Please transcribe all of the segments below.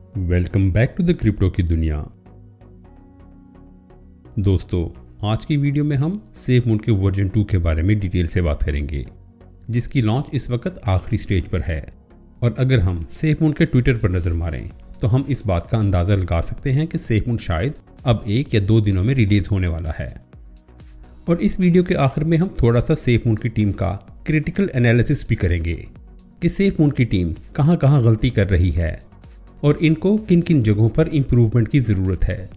Welcome back to the crypto की दुनिया। दोस्तों, आज की वीडियो में हम सेफमून के वर्जन 2 के बारे में डिटेल से बात करेंगे, जिसकी लॉन्च इस वक्त आखिरी स्टेज पर है। और अगर हम सेफमून के ट्विटर पर नज़र मारें तो हम इस बात का अंदाज़ा लगा सकते हैं कि सेफमून शायद अब 1 या 2 दिनों में रिलीज होने वाला है। और इस वीडियो के आखिर में हम थोड़ा सा सेफमून की टीम का क्रिटिकल एनालिसिस भी करेंगे कि सेफमून की टीम कहाँ कहाँ गलती कर रही है और इनको किन किन जगहों पर इम्प्रूवमेंट की ज़रूरत है।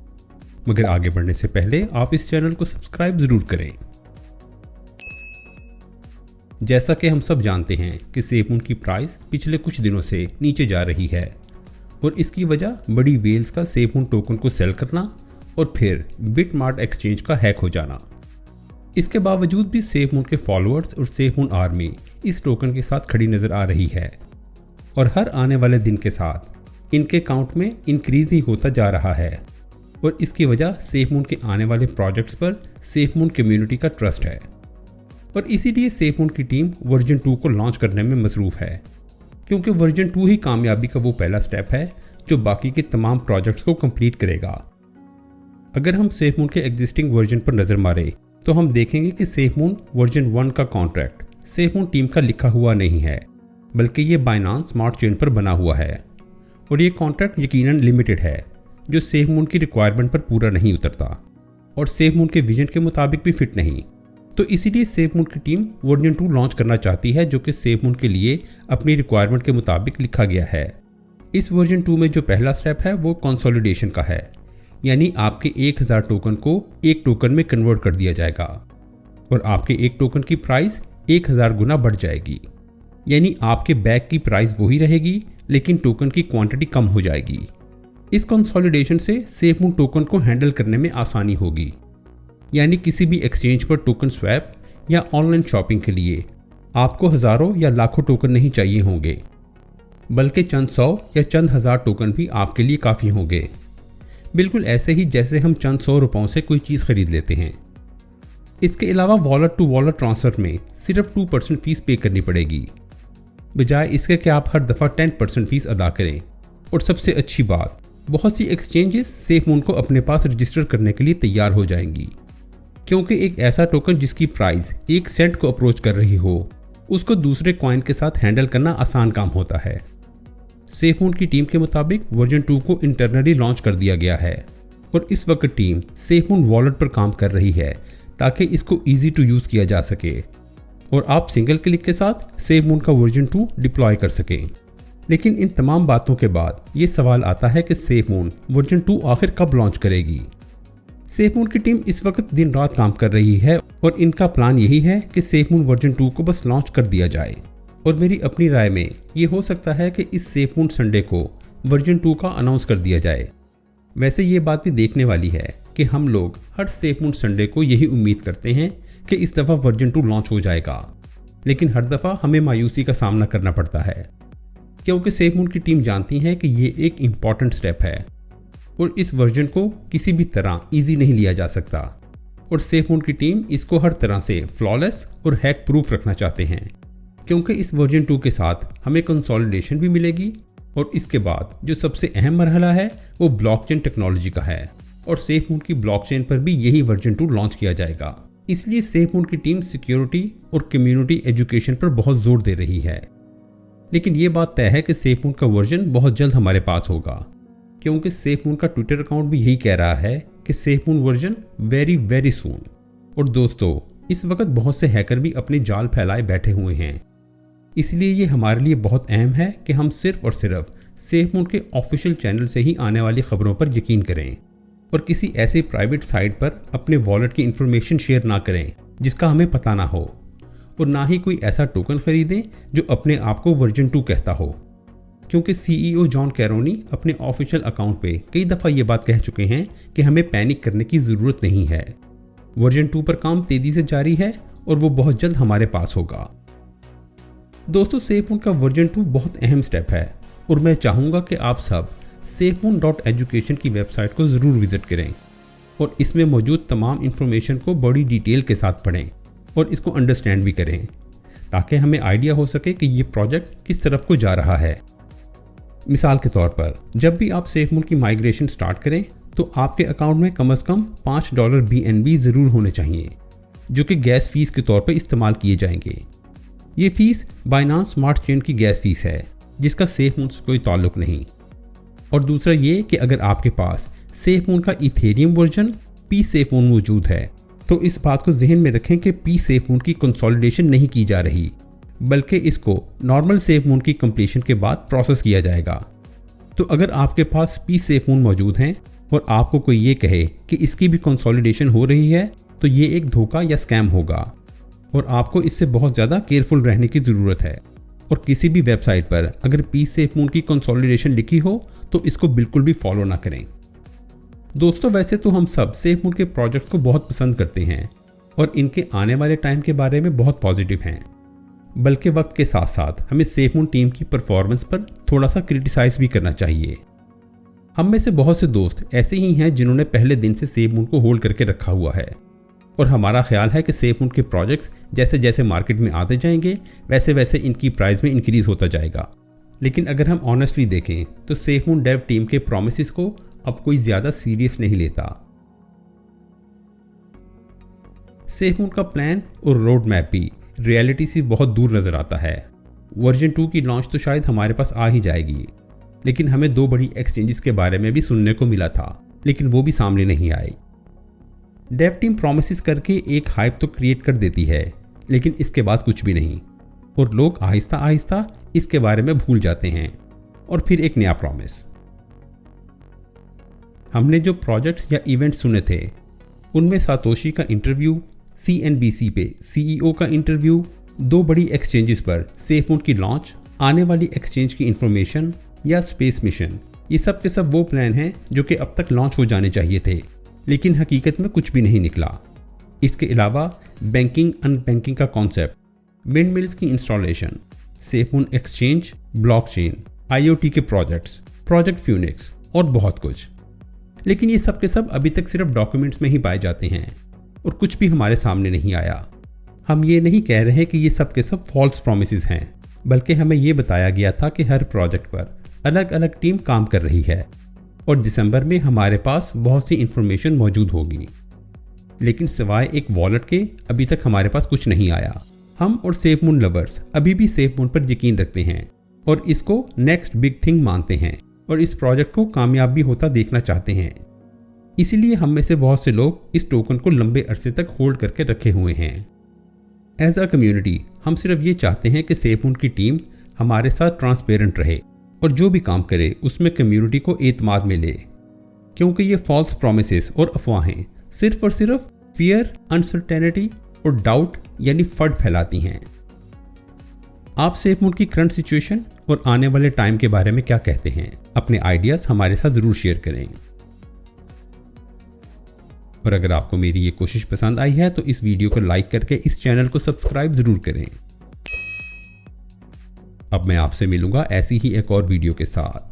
मगर आगे बढ़ने से पहले आप इस चैनल को सब्सक्राइब ज़रूर करें। जैसा कि हम सब जानते हैं कि सेफमून की प्राइस पिछले कुछ दिनों से नीचे जा रही है और इसकी वजह बड़ी वेल्स का सेफमून टोकन को सेल करना और फिर बिटमार्ट एक्सचेंज का हैक हो जाना। इसके बावजूद भी सेफमून के फॉलोअर्स और सेफमून आर्मी इस टोकन के साथ खड़ी नज़र आ रही है और हर आने वाले दिन के साथ इनके अकाउंट में इंक्रीज ही होता जा रहा है। और इसकी वजह सेफमून के आने वाले प्रोजेक्ट्स पर सेफमून कम्युनिटी का ट्रस्ट है और इसीलिए सेफमून की टीम वर्जन 2 को लॉन्च करने में मसरूफ़ है, क्योंकि वर्जन 2 ही कामयाबी का वो पहला स्टेप है जो बाकी के तमाम प्रोजेक्ट्स को कंप्लीट करेगा। अगर हम सेफमून के एग्जिस्टिंग वर्जन पर नज़र मारें तो हम देखेंगे कि सेफमून वर्जन 1 का कॉन्ट्रैक्ट सेफमून टीम का लिखा हुआ नहीं है, बल्कि ये बाइनांस स्मार्ट चेन पर बना हुआ है और ये कॉन्ट्रैक्ट यकीनन लिमिटेड है, जो सेफमून की रिक्वायरमेंट पर पूरा नहीं उतरता और सेफमून के विजन के मुताबिक भी फिट नहीं। तो इसीलिए सेफमून की टीम वर्जन 2 लॉन्च करना चाहती है, जो कि सेफमून के लिए अपनी रिक्वायरमेंट के मुताबिक लिखा गया है। इस वर्जन 2 में जो पहला स्टेप है वो कंसोलिडेशन का है, यानी आपके 1000 टोकन को एक टोकन में कन्वर्ट कर दिया जाएगा और आपके एक टोकन की प्राइस 1000 गुना बढ़ जाएगी। यानी आपके बैग की प्राइस वही रहेगी, लेकिन टोकन की क्वांटिटी कम हो जाएगी। इस कंसोलिडेशन से सेफमून टोकन को हैंडल करने में आसानी होगी, यानी किसी भी एक्सचेंज पर टोकन स्वैप या ऑनलाइन शॉपिंग के लिए आपको हज़ारों या लाखों टोकन नहीं चाहिए होंगे, बल्कि चंद 100 या चंद हज़ार टोकन भी आपके लिए काफ़ी होंगे। बिल्कुल ऐसे ही जैसे हम चंद 100 रुपयों से कोई चीज़ खरीद लेते हैं। इसके अलावा वॉलेट टू वॉलेट ट्रांसफ़र में सिर्फ 2% फीस पे करनी पड़ेगी, बजाय इसके कि आप हर दफ़ा 10% फीस अदा करें। और सबसे अच्छी बात, बहुत सी एक्सचेंजेस सेफमून को अपने पास रजिस्टर करने के लिए तैयार हो जाएंगी, क्योंकि एक ऐसा टोकन जिसकी प्राइस 1 सेंट को अप्रोच कर रही हो, उसको दूसरे कॉइन के साथ हैंडल करना आसान काम होता है। सेफमून की टीम के मुताबिक वर्जन 2 को इंटरनली लॉन्च कर दिया गया है और इस वक्त टीम सेफमून वॉलेट पर काम कर रही है ताकि इसको ईजी टू यूज़ किया जा सके और आप सिंगल क्लिक के साथ सेफमून का वर्जन 2 डिप्लॉय कर सकें। लेकिन इन तमाम बातों के बाद ये सवाल आता है कि सेफमून वर्जन 2 आखिर कब लॉन्च करेगी। सेफमून की टीम इस वक्त दिन रात काम कर रही है और इनका प्लान यही है कि सेफमून वर्जन 2 को बस लॉन्च कर दिया जाए। और मेरी अपनी राय में ये हो सकता है कि इस सेफमून संडे को वर्जन 2 का अनाउंस कर दिया जाए। वैसे ये बात भी देखने वाली है कि हम लोग हर सेफमून संडे को यही उम्मीद करते हैं कि इस दफ़ा वर्जन 2 लॉन्च हो जाएगा, लेकिन हर दफ़ा हमें मायूसी का सामना करना पड़ता है, क्योंकि सेफमून की टीम जानती है कि ये एक इम्पॉर्टेंट स्टेप है और इस वर्जन को किसी भी तरह इजी नहीं लिया जा सकता और सेफमून की टीम इसको हर तरह से फ्लॉलेस और हैक प्रूफ रखना चाहते हैं, क्योंकि इस वर्जन 2 के साथ हमें कंसोलिडेशन भी मिलेगी और इसके बाद जो सबसे अहम मरहला है वो ब्लॉकचेन टेक्नोलॉजी का है और सेफमून की ब्लॉकचेन पर भी यही वर्जन 2 लॉन्च किया जाएगा। इसलिए सेफमून की टीम सिक्योरिटी और कम्युनिटी एजुकेशन पर बहुत जोर दे रही है। लेकिन ये बात तय है कि सेफमून का वर्जन बहुत जल्द हमारे पास होगा, क्योंकि सेफमून का ट्विटर अकाउंट भी यही कह रहा है कि SafeMoon version very very soon. और दोस्तों, इस वक्त बहुत से हैकर भी अपने जाल फैलाए बैठे हुए हैं, इसलिए ये हमारे लिए बहुत अहम है कि हम सिर्फ और सिर्फ सेफमून के ऑफिशियल चैनल से ही आने वाली खबरों पर यकीन करें और किसी ऐसे प्राइवेट साइट पर अपने वॉलेट की इंफॉर्मेशन शेयर ना करें जिसका हमें पता ना हो, और ना ही कोई ऐसा टोकन खरीदें जो अपने आप को वर्जन 2 कहता हो, क्योंकि सीईओ जॉन कैरोनी अपने ऑफिशियल अकाउंट पे कई दफ़ा ये बात कह चुके हैं कि हमें पैनिक करने की ज़रूरत नहीं है। वर्जन 2 पर काम तेज़ी से जारी है और वो बहुत जल्द हमारे पास होगा। दोस्तों, सेफमून का वर्जन 2 बहुत अहम स्टेप है और मैं चाहूँगा कि आप सब safemoon.education की वेबसाइट को ज़रूर विज़िट करें और इसमें मौजूद तमाम इन्फॉर्मेशन को बड़ी डिटेल के साथ पढ़ें और इसको अंडरस्टैंड भी करें, ताकि हमें आइडिया हो सके कि ये प्रोजेक्ट किस तरफ को जा रहा है। मिसाल के तौर पर जब भी आप SafeMoon की माइग्रेशन स्टार्ट करें तो आपके अकाउंट में कम से कम $5 BNB ज़रूर होने चाहिए, जो कि गैस फीस के तौर पर इस्तेमाल किए जाएंगे। ये फीस बाइनांस स्मार्ट चेन की गैस फीस है, जिसका SafeMoon से कोई ताल्लुक नहीं। और दूसरा ये कि अगर आपके पास SafeMoon का इथेरियम वर्जन pSafeMoon मौजूद है तो इस बात को जहन में रखें कि pSafeMoon की कंसोलिडेशन नहीं की जा रही, बल्कि इसको नॉर्मल SafeMoon की कंप्लीशन के बाद प्रोसेस किया जाएगा। तो अगर आपके पास pSafeMoon मौजूद हैं और आपको कोई ये कहे कि इसकी भी कंसोलिडेशन हो रही है तो ये एक धोखा या स्कैम होगा और आपको इससे बहुत ज़्यादा केयरफुल रहने की ज़रूरत है। और किसी भी वेबसाइट पर अगर pSafeMoon की कंसोलिडेशन लिखी हो तो इसको बिल्कुल भी फॉलो ना करें। दोस्तों, वैसे तो हम सब SafeMoon के प्रोजेक्ट को बहुत पसंद करते हैं और इनके आने वाले टाइम के बारे में बहुत पॉजिटिव हैं, बल्कि वक्त के साथ साथ हमें SafeMoon टीम की परफॉर्मेंस पर थोड़ा सा क्रिटिसाइज भी करना चाहिए। हम में से बहुत से दोस्त ऐसे ही हैं जिन्होंने पहले दिन से SafeMoon को होल्ड करके रखा हुआ है और हमारा ख्याल है कि SafeMoon के प्रोजेक्ट्स जैसे जैसे मार्केट में आते जाएंगे वैसे वैसे इनकी प्राइस में इंक्रीज होता जाएगा। लेकिन अगर हम ऑनेस्टली देखें तो SafeMoon डेव टीम के प्रोमिसेस को अब कोई ज़्यादा सीरियस नहीं लेता। SafeMoon का प्लान और रोड मैप भी रियलिटी से बहुत दूर नज़र आता है। वर्जन 2 की लॉन्च तो शायद हमारे पास आ ही जाएगी, लेकिन हमें 2 बड़ी एक्सचेंजेस के बारे में भी सुनने को मिला था, लेकिन वो भी सामने नहीं आई। डेव टीम प्रोमिसेस करके एक हाइप तो क्रिएट कर देती है, लेकिन इसके बाद कुछ भी नहीं और लोग आहिस्ता आहिस्ता इसके बारे में भूल जाते हैं और फिर एक नया प्रॉमिस। हमने जो प्रोजेक्ट्स या इवेंट्स सुने थे उनमें सातोशी का इंटरव्यू, CNBC पे CEO का इंटरव्यू, 2 बड़ी एक्सचेंजेस पर SafeMoon की लॉन्च, आने वाली एक्सचेंज की इंफॉर्मेशन या स्पेस मिशन, ये सब के सब वो प्लान हैं जो कि अब तक लॉन्च हो जाने चाहिए थे, लेकिन हकीकत में कुछ भी नहीं निकला। इसके अलावा बैंकिंग अनबैंकिंग का कॉन्सेप्ट, विंड मिल्स की installation, SafeMoon exchange, blockchain, IoT के प्रोजेक्ट्स, प्रोजेक्ट फ्यूनिक्स और बहुत कुछ। लेकिन ये सब के सब अभी तक सिर्फ डॉक्यूमेंट्स में ही पाए जाते हैं और कुछ भी हमारे सामने नहीं आया। हम ये नहीं कह रहे कि ये सब के सब फॉल्स प्रॉमिसेस हैं, बल्कि हमें ये बताया गया था कि हर प्रोजेक्ट पर अलग अलग टीम काम कर रही है और दिसंबर में हमारे पास बहुत सी इंफॉर्मेशन मौजूद होगी। लेकिन सिवाय एक वॉलेट के अभी तक हमारे पास कुछ नहीं आया। हम और SafeMoon लवर्स अभी भी SafeMoon पर यकीन रखते हैं और इसको नेक्स्ट बिग थिंग मानते हैं और इस प्रोजेक्ट को कामयाब भी होता देखना चाहते हैं। इसीलिए हम में से बहुत से लोग इस टोकन को लंबे अरसे तक होल्ड करके रखे हुए हैं। एज अ कम्युनिटी हम सिर्फ ये चाहते हैं कि SafeMoon की टीम हमारे साथ ट्रांसपेरेंट रहे और जो भी काम करे उसमें कम्युनिटी को एतमाद मिले, क्योंकि ये फॉल्स प्रोमिसेस और अफवाहें सिर्फ और सिर्फ फियर, अनसर्टेनिटी और डाउट यानी फर्ड फैलाती हैं। आप SafeMoon की करंट सिचुएशन और आने वाले टाइम के बारे में क्या कहते हैं? अपने आइडियाज़ हमारे साथ ज़रूर शेयर करें। और अगर आपको मेरी ये कोशिश पसंद आई है तो इस वीडियो को लाइक करके इस चैनल को सब्सक्राइब ज़रूर करें। अब मैं आपसे मिलूंगा ऐसी ही एक और वीडियो के साथ।